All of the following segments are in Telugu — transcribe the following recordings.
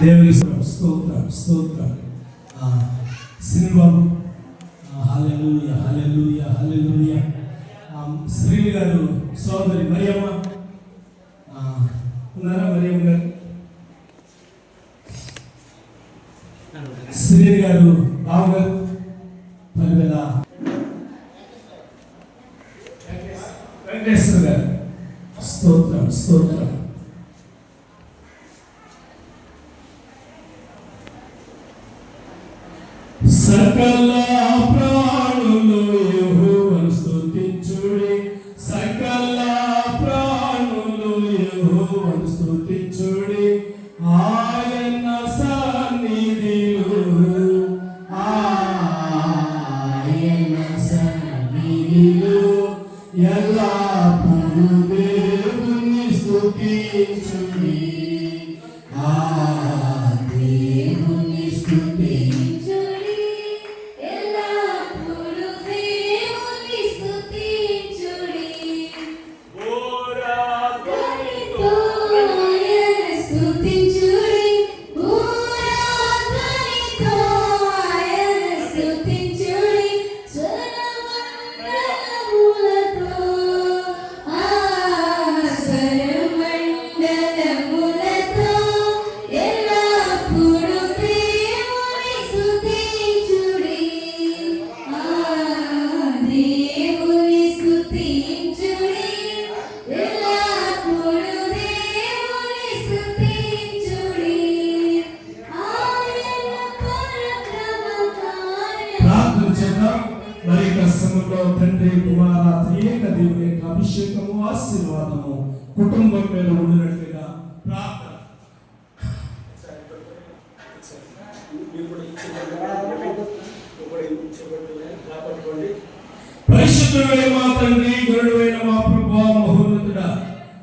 దేవుని స్తోత్రం స్తోత్రం. శ్రీబాబు హల్లెలూయా హల్లెలూయా హల్లెలూయా. శ్రీని గారు సోదరి మరియమ్మ ఉన్నారా? మరియమ్మ గారు, శ్రీని గారు బాబు గారు, పలివెల వెంకటేశ్వర గారు. స్తోత్రం స్తోత్రం. సకల ప్రాణులు యెహోవాను స్తుతించుడి, సకల ప్రాణులు యెహోవాను స్తుతించుడి. ఆయన సన్నిధిలో ఎల్లప్పుడూ దేవుని స్తుతించుడి. దేవుని స్తుతించుడి, ఎల్లప్పుడూ దేవుని స్తుతించుడి. ఘోరధ్వనితో ఆయన స్తుతించుడి, ఘోరధ్వనితో ఆయన స్తుతించుడి. స్వరమండలములతో స్వరమండలములతో ఎల్లప్పుడూ దేవుని స్తుతించుడి. దేవుని స్తుతించుడి, ఎల్లప్పుడూ దేవుని స్తుతించుడి. ఆయన పరాక్రమకార్యము. ప్రార్థన చేద్దాం. మరి సమయంలో తండ్రి కుమార త్రియేక దేవుని యొక్క అభిషేకము ఆశీర్వాదము కుటుంబం మీద ఉండినట్లుగా ప్రార్థన. పరిశుద్ధుడైన మా తండ్రి, గురుడైన మా ప్రభువా, మహోన్నతుడా,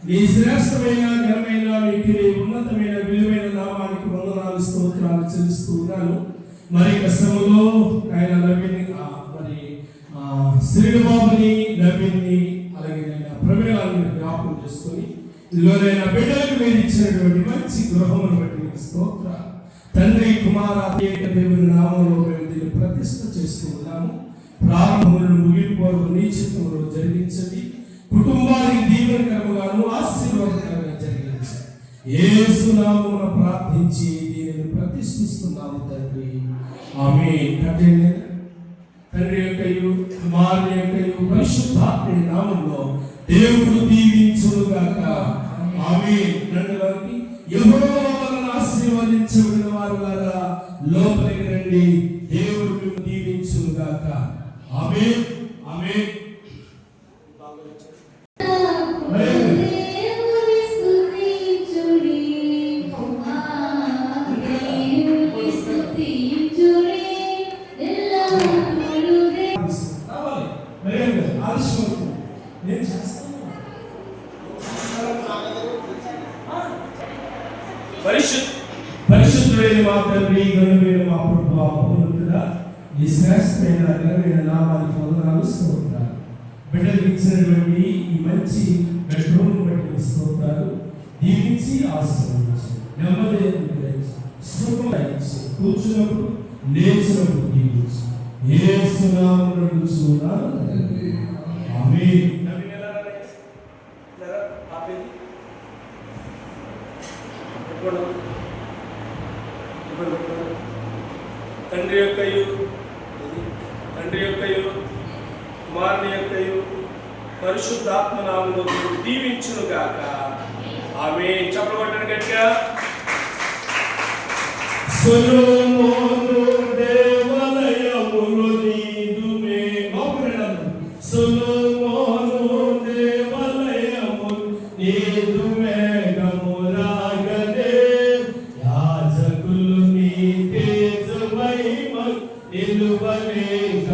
నీ శ్రేష్టమైన ఘనమైన నీటిని ఉన్నతమైన విలువైన నామానికి వందనాలు స్తోత్రాలు చెల్లిస్తూ ఉన్నాను. మరి కష్టములో ఆయన నవీని మరి శ్రీబాబుని నవీన్ని అలాగే ప్రమేయాలను జ్ఞాపకం చేసుకుని ఇదిగోనైనా బిడ్డలకు మీరు ఇచ్చినటువంటి మంచి గృహమును బట్టి మీకు స్తోత్ర. తండ్రి కుమార ఏక దేవుని నామంలో మేము దీన్ని ప్రతిష్ఠ చేస్తూ ఉన్నాము. ప్రారంభములను ముగింపు నీ చిత్తములో జరిగించండి. కుటుంబానికి దీవెనకరముగాను ఆశీర్వాదకరంగా జరిగించండి. యేసు నామమున ప్రార్థించి దీనిని ప్రతిష్ఠిస్తున్నాము తండ్రి, ఆమేన్. తండ్రి యొక్కయు కుమారుని యొక్కయు పరిశుద్ధాత్మ నామములో దేవుడు దీవించునుగాక, ఆమేన్. రండి, యెహోవా వలన ఆశీర్వదించబడిన వారులారా లోపలికి రండి, దేవుడు మిమ్మల్ని దీవించునుగాక, ఆమేన్ ఆమేన్. పరిశుద్ధుడైన మా తండ్రి, గనుడైన మా ప్రభువా, మహోన్నతుడా, ఈ శ్రేష్టమైన ఘనమైన నామానికి వందనాలు స్తోత్రాలు. బిడ్డలకు ఇచ్చినటువంటి ఈ మంచి బెడ్రూమ్ బట్టి స్తోత్రాలు. దీవించి ఆశీర్వదించి నెమ్మది సుఖం ఇచ్చి కూర్చున్నప్పుడు లేచినప్పుడు దీవించి యేసు నామమున అడుగుచున్నాను తండ్రి, ఆమేన్. తండ్రి యొక్కయు కుమారుని యొక్కయు పరిశుద్ధాత్మ నామములో దీవించునుగాక, ఆమేన్. చెప్పబట్టండి గట్టిగా. సొలొమోను దేవాలయములో నీదుమే మౌనము, సొలొమోను దేవాలయములో నీదుమే గమురాగదే, యాజకులు నీ తేజమహిమ నిలువలేక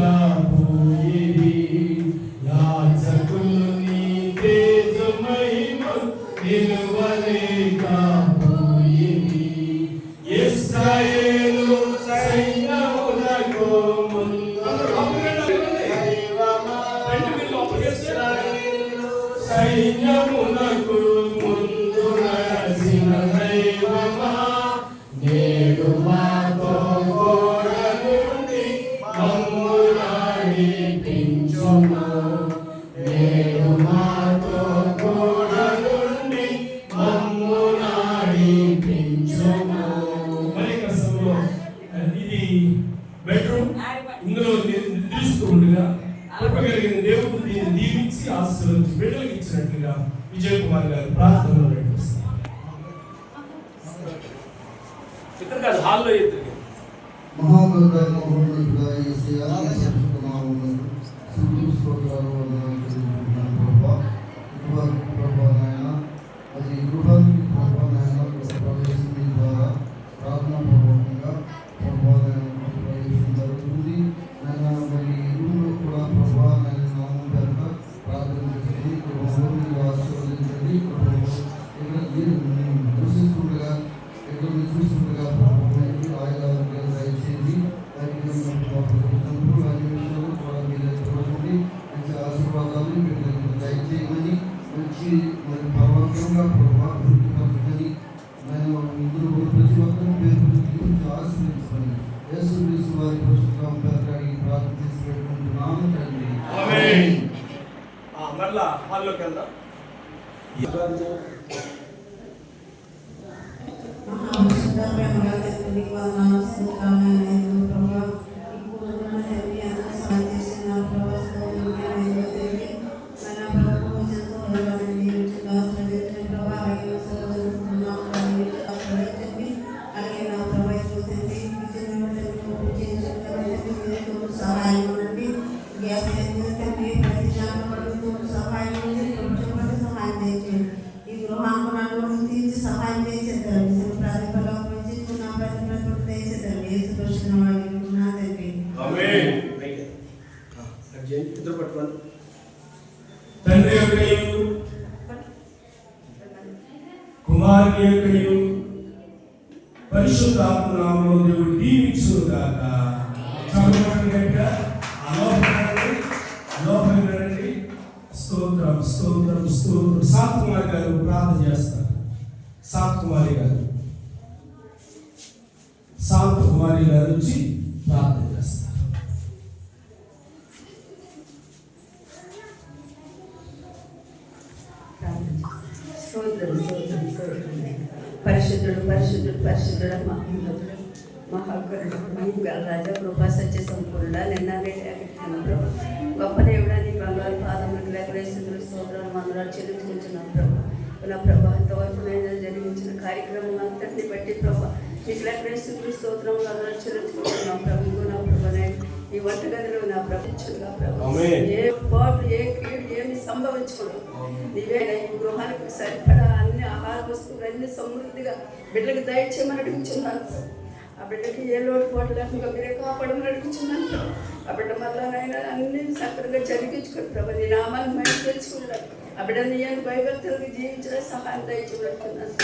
పోయిరి, యాజకులు నీ తేజమహిమ నిలువలేక పోయిరి. ఇశ్రాయేలు ఇక్కడ కాదు, హాల్లో ఎదురు. మహాగణుడైన మహోన్నతుడా యేసయ్యా, నీ పరిశుద్ధ నామమున స్తుతులు స్తోత్రాలు వందనాలు చెల్లించుకుంటున్నాను ప్రభువా. ఇటువరకు ప్రభువా నాయన, అది గృహానికి ప్రభువా నాయన ప్రవేశం మీ ద్వారా ప్రార్థనా పూర్వకంగా ప్రభువా నాయన ప్రవేశం జరుగుతుంది నాయన. మరి ఈ రూమ్లో కూడా ప్రభువా నాయన నామం పేరుట ప్రార్థన చేసి గృహంలో ఆశీర్వదించండి. ఇక్కడ చూస్తుండగా ఇక్కడ చూస్తుండగా ప్రభుత్వానికి ఆయన దయచేయండి. మంచి ఆశీర్వాదాలు దయచేయమని, మంచి మరి పర్వతంగా ప్రభుత్వని నేను ఇందులో ప్రతి ఒక్కరిని పేరు గురించి ఆశీర్వించమని యేసుక్రీస్తు వారి పరిశుద్ధ పేరు ప్రార్థన చేసి పెట్టుకుంటున్నాను తండ్రి. మళ్ళా హాల్లోకి వెళ్దాం. తండ్రి యొక్కయు కుమారుని యొక్కయు పరిశుద్ధాత్మ నామములో దేవుడు దీవించుగాక. లోపలికి స్తోత్రం స్తోత్రం స్తోత్రం. సాత్ కుమారి గారు ప్రార్థన చేస్తారు. సాత్ కుమారి గారు వచ్చి ప్రార్థన చేస్తారు. పరిశుద్ధుడు పరిశుద్ధుడు పరిశుద్ధుడు మహోన్నతుడు మహాకరుడు మహిమగల రాజా కృపా సత్య సంపూర్ణ గొప్ప దేవుడా నీ బంగారు పాదములకు లేకరేస్తున్న స్తోత్రాలు మందరాలు చెల్లించుకుంటున్నాం ప్రభు. నా ప్రభావంతో జరిగించిన కార్యక్రమం అంతటిని బట్టి ప్రభా నీకు లేకరేస్తున్న స్తోత్రములు అందరూ చెల్లించుకుంటున్నాం ప్రభు. నా ప్రభనే ఈ వంటగదిలో నా ప్రభుత్వంగా ప్రభు ఏ పాటు ఏ కీడు ఏమి సంభవించుకోవడం నీవే ఈ గృహానికి సరిపడా అన్ని ఆహార వస్తువులు అన్ని సమృద్ధిగా బిడ్డలకు దయచేయమని అడుగుతున్నాను. ఆ బిడ్డకి ఏ లోటుపాటు లేకుండా మీరే కాపాడమని అడుగుతున్నాను. ఆ బిడ్డ మళ్ళానైనా అన్ని చక్కగా జరిగించుకోండి ప్రభు. నీ నామాన్ని మేము తెలుసుకుంటాను. ఆ బిడ్డ నీ భయభక్తులకు జీవించడం సహాయం దయచేయమని అడుగుతున్నాను.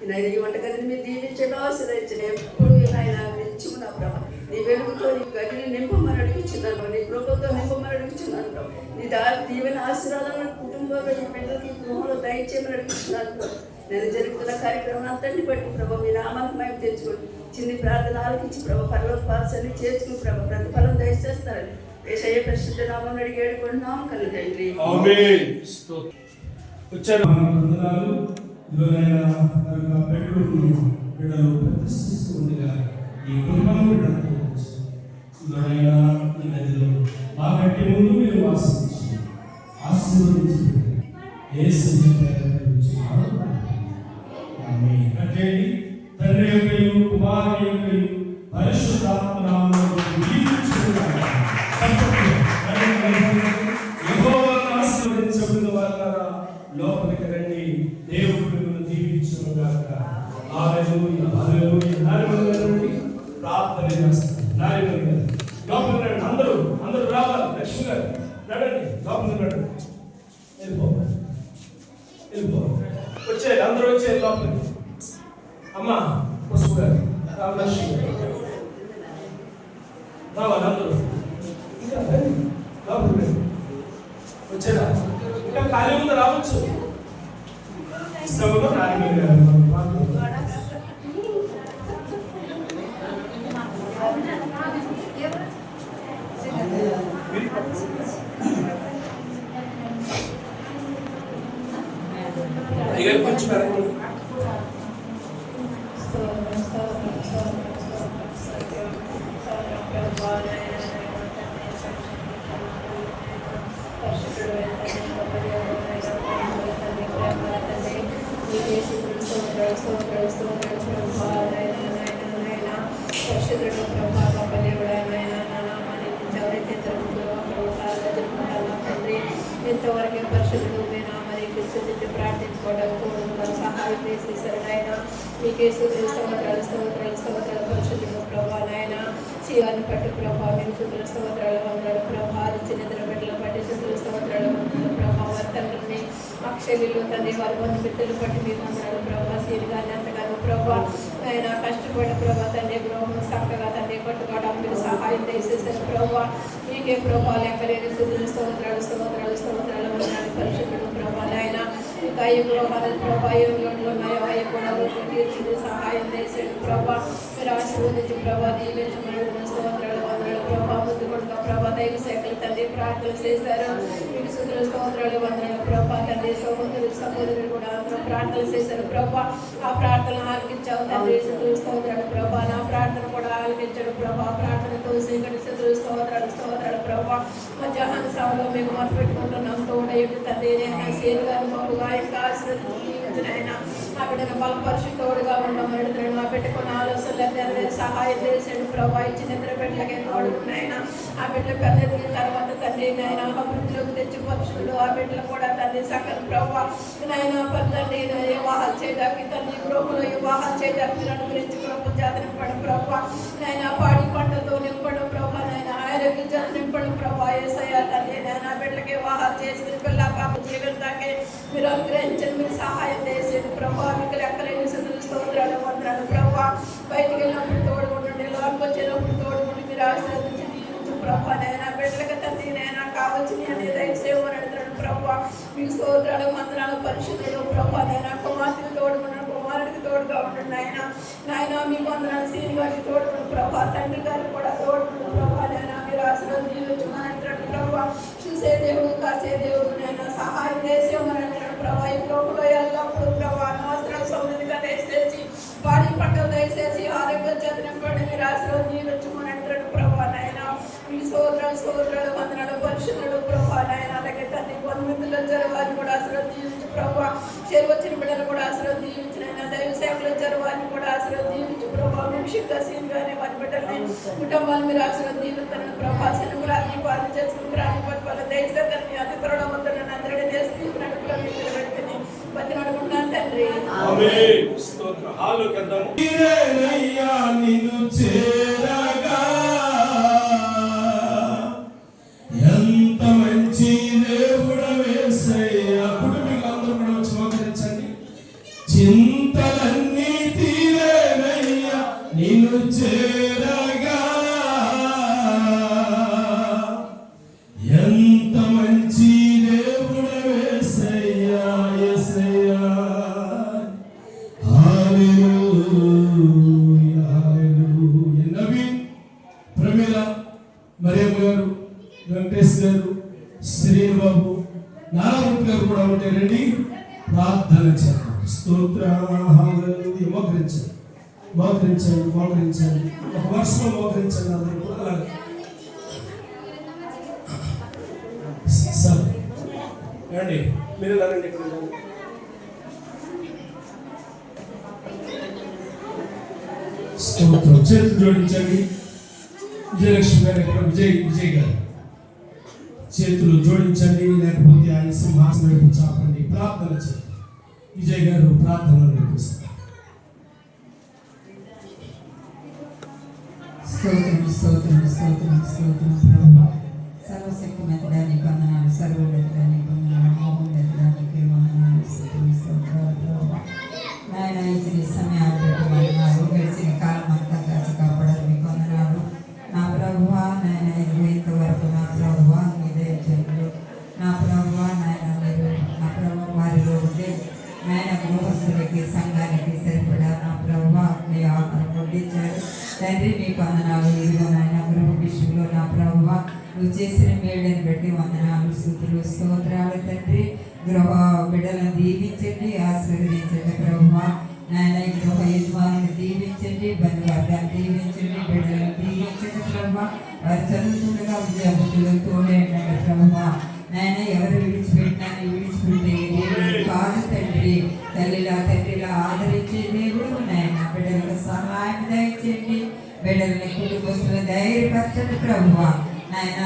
నేను ఈ వంటగదిని మీరు దీవించడం ఆశ్రయించండి. ఎప్పుడు ఆయన నిత్యము నా ప్రభు నీ వెలుగుతో నీ గదిని నింపమని అడుగుతున్నాను. నీ కృపతో నింపమని అడుగుతున్నాను ప్రభు. నీ దీవెన ఆశీర్వాదాలను కుటుంబంలో ఈ బిడ్డలకి గృహంలో దయచేయమని అడుగుతున్నాను ప్రభు. నేను జరుగుతున్న కార్యక్రమం అంతటిని బట్టి ప్రభు మీ నామానికి మేము తెచ్చుకోండి. చిన్ని ప్రార్థన ఆలకించి ప్రభు పరలోక పాల్సని చేర్చుకుని ప్రభు ప్రతిఫలం దయచేస్తారని యేసయ్య పరిశుద్ధ నామం అడిగి వేడుకుంటున్నాం కలు తండ్రి. బిడ్డలు ప్రతిష్ఠిస్తూ ఉండగా ఈ కుటుంబం నదిలో మా కంటే ముందు మీరు ఆశ్రయించి తండ్రి యొక్కయు కుమారుని యొక్కయు పరిశుద్ధాత్మ నామములో దీవించుగాక. యెహోవాను ఆశీర్వదించబడిన వారులారా లోపలికి రండి, దేవుడు మిమ్మల్ని దీవించుగాక. హల్లెలూయా హల్లెలూయా. నాలుగు ప్రార్థన చేస్తాం. నాలుగు లోపలికి రండి. అందరూ రావాలి. లక్ష్మి గారు రండి, లోపలికి రండి. వెళ్ళిపో వచ్చేది, అందరూ వచ్చేది లోపలికి. అమ్మా పసుపు గారు రామలక్ష్మి రావాలి. అందరూ లోపలికి వచ్చేదా? ఇంకా ఖాళీ ముందు రావచ్చు. ఇష్టంలో నారాయణ గారు కొంచెం మీకే స్తోత్రాలు స్తోత్రాలు స్తోత్రాలు పరిశుద్ధుడు ప్రభా నాయన శివాన్ని పట్టు ప్రభా మీకు శుద్ధుల స్తోత్రాలు వందలు ప్రభా చిన్న బిడ్డలు పట్టి శుద్ధుల స్తోత్రాలు వందలు ప్రభా వారి తండ్రిని అక్షయులు తండ్రి వారి వంద బిడ్డలు పట్టి మీరు వందలు ప్రభా సీరుగాని అంతగాను ప్రభా ఆయన కష్టపడి ప్రభా తండ్రి గృహం చక్కగా తండ్రి పట్టుకోవడం మీరు సహాయం చేసేసారు ప్రభా మీకే ప్రభా లెక్కలేని శుద్ధుల స్తోత్రాలు స్తోత్రాలు స్తోత్రాలు వందలు పరిశుద్ధుడు ప్రభా నాయన ఇంకా ఏ గృహాలు ప్రభా ఏ ఉన్నాయో ఏ గుణాలు తీర్చి సహాయం చేసేది ప్రభా మీరు ఆశీర్వదించి ప్రభా దీవించమని స్తోత్రాలు వందనాలు ప్రభా ముందు కొడుక ప్రభా దైవ శాఖలు తండ్రి ప్రార్థన చేశారు మీకు శుద్ధుల స్తోత్రాలు వందనాలు ప్రభా తండ్రి సహోదరులు కూడా అందరూ ప్రార్థన చేశారు ప్రభా ఆ ప్రార్థన ఆలకించావు తండ్రి శుద్ధుల స్తోత్రాలు ప్రభా నా ప్రార్థన కూడా ఆలకించాడు ప్రభా ప్రార్థనతో సేకటి శుద్ధుల స్తోత్రాలు ప్రభా మధ్యాహ్న సభలో మేము మొదలు పెట్టుకుంటున్నాం తోడేడు తండ్రి నేను సేరుగాను బహుగా ఇంకా ఆశీర్వదించిన ఆ బిడ్డను బలపరిచి తోడుగా ఉండమని మా పెట్టుకున్న ఆలోచనలు నెరవేరి సహాయం చేసాడు ప్రభా ఇచ్చిన ఇద్దరు బిడ్డలకి తోడుకున్నాయన ఆ బిడ్డలు పెద్దదిగిన తర్వాత తండ్రి నాయన అభివృద్ధిలోకి తెచ్చి పరుషుడు ఆ బిడ్డలు కూడా తండ్రి సకల ప్రభా నాయన తండ్రి వివాహాలు చేయడానికి తండ్రి గృహంలో వివాహాలు చేయడానికి అనుగ్రహించి ప్రభు జాతర పడు ప్రభా నాయన పాడి పంటతో నింపడం ప్రభా నాయన ఆరోగ్య జాతి నింపడం ప్రభా ఏసయ్య తండ్రి నాయన బిడ్డలకి వివాహాలు చేసి పిల్ల పాప జీవితానికి మీరు అనుగ్రహించండి మీరు సహాయం చేసేది ప్రభా మీకు లెక్కలేని శుద్ధుల స్తోత్రాలు వందనాలు ప్రభా బయటికి వెళ్ళినప్పుడు తోడుకుంటుండే లోపలికి వచ్చేటప్పుడు తోడుకుంటే మీరు ఆశీర్వదించి దీవించు ప్రభా నైనా బిడ్డలకి తండ్రి నైనా కావాల్సిన అనేది దయచేసి అడుగుతున్నాడు ప్రభా మీకు స్తోత్రాలు వందనాలు పరిశుద్ధులు ప్రభా నైనా కుమార్తెలు తోడుకున్నాడు కుమారుడికి తోడుగా ఉండండి నాయన మీ వందనాలు సీని గారికి తోడుకున్న ప్రభా తండ్రి గారికి కూడా తోడుకున్న ప్రభా నైనా మీరు ఆశీర్వదించు అంటున్నాడు ప్రభా చూసే దేవుడు కాసే దేవుడు నైనా సహాయం చేసేమని అంటున్నాడు ప్రభా ఈ ప్రభులో ఎల్లప్పుడు ప్రభా అవసరాలు సమృద్ధిగా దయచేసి పాడి పంటలు దయచేసి ఆరోగ్య చదివింపండి మీరు ఆశీర్వదించమని అంటున్నాడు ప్రభా నాయన మీ స్తోత్రాలు వందనాలు పరిశుద్ధుడు ప్రభా నాయన అలాగే తండ్రి బంధుమిత్రులు జరగాలని కూడా ఆశీర్వదించు ప్రభా వచ్చిన బిడ్డలు కూడా ఆశీర్వదించిన దైవ సేవలు జరగాలని కూడా ఆశీర్వదించు ప్రభా ముఖ్యంగా సీన్గానే వారి బిడ్డల్ని కుటుంబాలు మీరు ఆశీర్వదించుతారని ప్రభా శనిగ్రాన్ని పాలన చేసుకుని పట్టుకోవాలి దయచేసి అతి త్వరలో వద్దని అందరినీ నేర్చుకున్నాడు పెట్టుకుని బతినాడుకుంటున్నాను తండ్రి ఆమేన్ స్తోత్రం హాలెలూయా ఇరేనయ్యా నిన్ను చేరగా ఎంత మంచి దేవుడవే యేసయ్యా కుటుంబీకులందరూ కూడా వచ్చి మోకరించండి చింతలన్నీ తీరేనయ్యా నిన్ను చేరగా ఎంత మంచి దేవుడవే యేసయ్యా యేసయ్యా హల్లెలూయా హల్లెలూయా నవీన్ ప్రమీల మరియమ్మ గారు వెంకటేష్ గారు శ్రీను బాబు నారాయణ గారు కూడా ఉంటే రండి ప్రార్థన చేద్దాం స్తోత్ర హల్లెలూయా మోకరించండి ఒక వర్షంలో మోకరించండి అందరూ కూడా సరే రండి మీరు రండి ఇక్కడ స్తోత్రం చేతులు జోడించండి విజయలక్ష్మి గారు ఇక్కడ విజయ్ గారు చేతులు జోడించండి లేకపోతే ఆయన సింహాసనం వైపు చాపండి ప్రార్థన చేయండి విజయ్ గారు ప్రార్థనలు నడిపిస్తారు స్తోత్రం ప్రభా సర్వశక్తిమంతుడానికి వందనాలు సర్వోన్నతుడానికి వందనాలు మహోన్నతుడానికి వందనాలు స్తోత్రాలు ప్రభా నాయన ఇచ్చిన సమయాన్ని బట్టి వందనాలు గడిచిన కాలం అంతా కాచి కాపాడాలి మీకు వందనాలు నా ప్రభువా నాయన ఇంతవరకు నా ప్రభువా మీ దయచేయండి నా ప్రభువా నాయన మీరు నా ప్రభు వారిలో ఉండే నాయన గృహస్థులకి సంఘానికి సరిపడా నా ప్రభువా మీ ఆహారం వడ్డించారు తండ్రి మీకు వందనాలు ఇదిగో నాయన గృహ విషయంలో నా ప్రభువా నువ్వు చేసిన మేళ్ళని బట్టి వందనాలు స్తుతులు స్తోత్రాలు తండ్రి గృహ బిడ్డలను దీవించండి ఆశీర్వదించండి ప్రభువా నాయన ఈ గృహ యజమానులను దీవించండి బంధువర్గాన్ని దీవించండి బిడ్డలను దీవించండి ప్రభువా వారు చదువుతుండగా విద్యార్థులు తోడేయండి ప్రభువా నాయన ఎవరు విడిచిపెట్టినా విడిచిపెట్టే దేవుడు కాదు తండ్రి తండ్రిలా ఆదరించే దేవుడు నాయన బిడ్డలకు సహాయం దయచేయండి బిడ్డలని కుటుంబస్తులను ధైర్యపరచండి ప్రభువా నాయన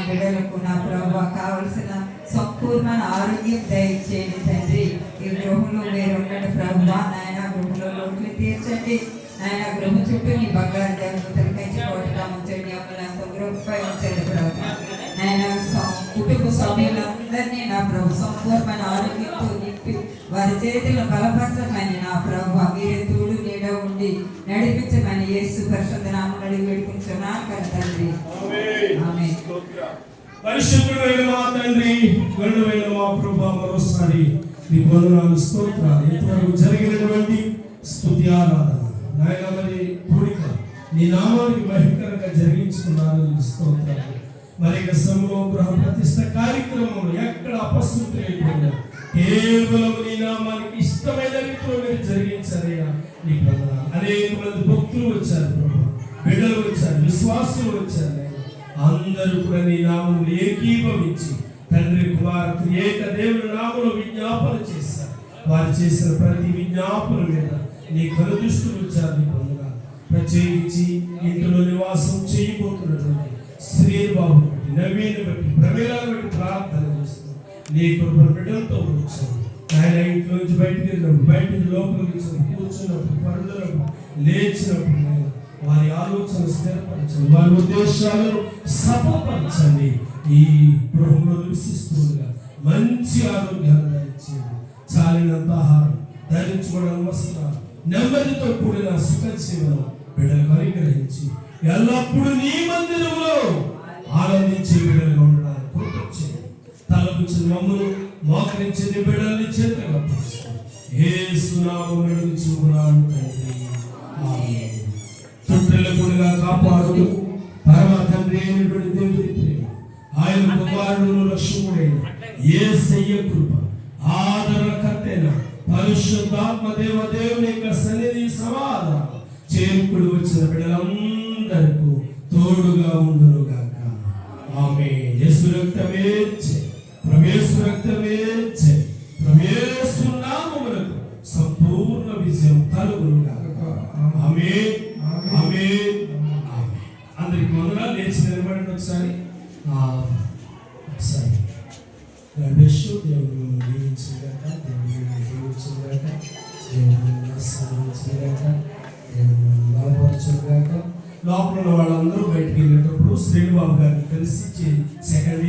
బిడ్డలకు నా ప్రభువా కావలసిన సంపూర్ణ ఆరోగ్యం దయచేయండి తండ్రి ఈ గృహంలో మీరు ఉండండి ప్రభు. నాయన గృహంలో లోట్లు తీర్చండి. నాయన గృహం చుట్టూ నీ బంగారు దేవతలు కంచి కోటగా ఉంచండి. అమ్మలంతా గృహపై ఉంచండి ప్రభు. నాయన కుటుంబ సభ్యులందరినీ నా ప్రభు సంపూర్ణమైన ఆరోగ్యంతో నింపి వారి చేతులను బలపరచమని నా ప్రభు మీరే తోడు నీడ ఉండి నడిపించమని యేసు పరిశుద్ధ నామమున అడిగి వేడుకుంటున్నాను కదా తండ్రి. ఆమేన్. పరిశుద్ధుడైన మా తండ్రి, గణుడైన మా ప్రభువా, మరోసారి నీకు వందనాలు, స్తోత్రాలు. ఇంతవరకు జరిగినటువంటి స్తుతి ఆరాధన నాయన మరి కూడిక నీ నామానికి మహిమకరంగా జరిగించుకున్నారు. నీకు స్తోత్రాలు. మరి ఇక సమూహ గృహ ప్రతిష్ట కార్యక్రమంలో ఎక్కడ అపశృతి లేకుండా కేవలం నీ నామానికి ఇష్టమైన రీతిలో మీరు జరిగించారయ్యా. నీకు వందనాలు. అనేక మంది భక్తులు వచ్చారు ప్రభు, బిడ్డలు వచ్చారు, విశ్వాసులు వచ్చారు. అందరూ కూడా నీ నామములు ఏకీభవించి తండ్రి కుమార్తె ఏక దేవుని నామములో విజ్ఞాపన చేశారు. వారు చేసిన ప్రతి విజ్ఞాపన మీద నీ కనుదృష్టులు వచ్చారు. నీ వందనాలు. ప్రత్యేకించి ఇంట్లో నివాసం చేయబోతున్నటువంటి శ్రీబాబు బట్టి, నవీన్ బట్టి, ప్రమేయాలను బట్టి ప్రార్థన చేస్తున్నాం. నీ కృప బిడ్డలతో వచ్చాను. ఆయన ఇంట్లో నుంచి బయటికి వెళ్ళినప్పుడు, బయటికి లోపలికి వచ్చినప్పుడు, కూర్చున్నప్పుడు, పరులకు లేచినప్పుడు వారి ఆలోచన స్థిరపరచండి, వారి ఉద్దేశాలను సఫలపరచండి. ఈ గృహంలో నివసిస్తుండగా మంచి ఆరోగ్యాన్ని దయచేయండి. చాలినంత ఆహారం, ధరించుకోవడం వస్త్రాలు, నెమ్మదితో కూడిన సుఖ జీవనం బిడ్డలకు అనుగ్రహించి ఎల్లప్పుడూ నీ మందిరంలో ఆనందించే బిడ్డలుగా ఉండడానికి కృప చేయండి. తలపుచ్చిన మమ్మల్ని మోకరించే బిడ్డల్ని చేతగా యేసు నామములో అడుగుచున్నాను తండ్రి. ఆమేన్. చుట్టలకుడిగా కాపాడు పరమ తండ్రి అయినటువంటి దేవుడి ప్రేమ, ఆయన కుమారుడు రక్షకుడైన యేసయ్య కృప, ఆదరణకర్తైన పరిశుద్ధాత్మ దేవుని యొక్క సన్నిధి సమాధానం చేరుకుడు వచ్చిన బిడ్డలందరికీ తోడుగా ఉండును గాక. ఆమేన్. యేసు రక్తమే జయ, ప్రవేశ రక్తమే జయ, ప్రవేశ నామములకు సంపూర్ణ విజయం కలుగును గాక. ఆమేన్. ఆమేన్. అందరికి వందనాలు. లేచి నిలబడండి ఒకసారి. ఒకసారి దేవుడు దీవించుగాక, దేవుడు దీవించుగాక, దేవుడు ఆశీర్వదించుగాక, దేవుడు బలపరచుగాక. లోపల ఉన్న వాళ్ళందరూ బయటికి వెళ్ళేటప్పుడు శ్రీనిబాబు గారిని కలిసి సెకండ్